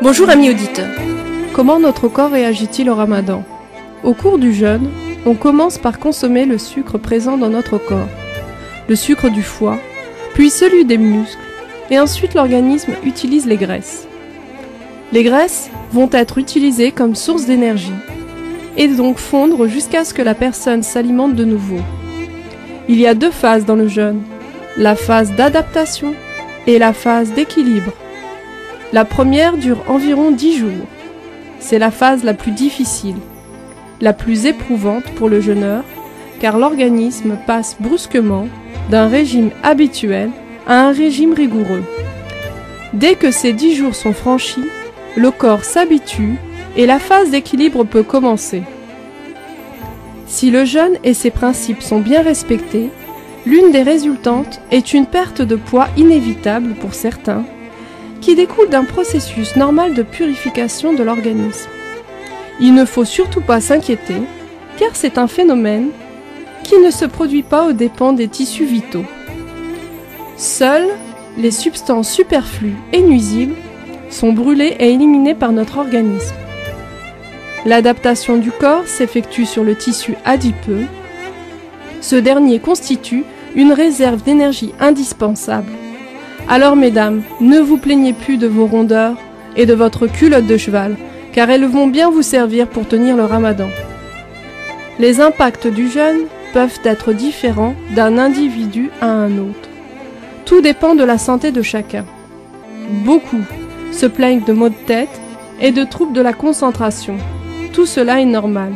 Bonjour amis auditeurs. Comment notre corps réagit-il au ramadan? Au cours du jeûne, on commence par consommer le sucre présent dans notre corps, le sucre du foie, puis celui des muscles, et ensuite l'organisme utilise les graisses. Les graisses vont être utilisées comme source d'énergie, et donc fondre jusqu'à ce que la personne s'alimente de nouveau. Il y a deux phases dans le jeûne, la phase d'adaptation et la phase d'équilibre. La première dure environ 10 jours. C'est la phase la plus difficile, la plus éprouvante pour le jeûneur, car l'organisme passe brusquement d'un régime habituel à un régime rigoureux. Dès que ces 10 jours sont franchis, le corps s'habitue et la phase d'équilibre peut commencer. Si le jeûne et ses principes sont bien respectés, l'une des résultantes est une perte de poids inévitable pour certains, qui découle d'un processus normal de purification de l'organisme. Il ne faut surtout pas s'inquiéter, car c'est un phénomène qui ne se produit pas aux dépens des tissus vitaux. Seules les substances superflues et nuisibles sont brûlées et éliminées par notre organisme. L'adaptation du corps s'effectue sur le tissu adipeux. Ce dernier constitue une réserve d'énergie indispensable. Alors mesdames, ne vous plaignez plus de vos rondeurs et de votre culotte de cheval, car elles vont bien vous servir pour tenir le ramadan. Les impacts du jeûne peuvent être différents d'un individu à un autre. Tout dépend de la santé de chacun. Beaucoup se plaignent de maux de tête et de troubles de la concentration. Tout cela est normal,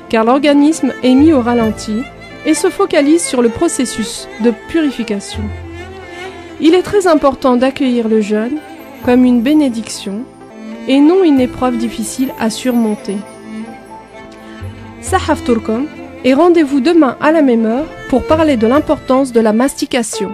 car l'organisme est mis au ralenti et se focalise sur le processus de purification. Il est très important d'accueillir le jeûne comme une bénédiction et non une épreuve difficile à surmonter. Sahafturkum et rendez-vous demain à la même heure pour parler de l'importance de la mastication.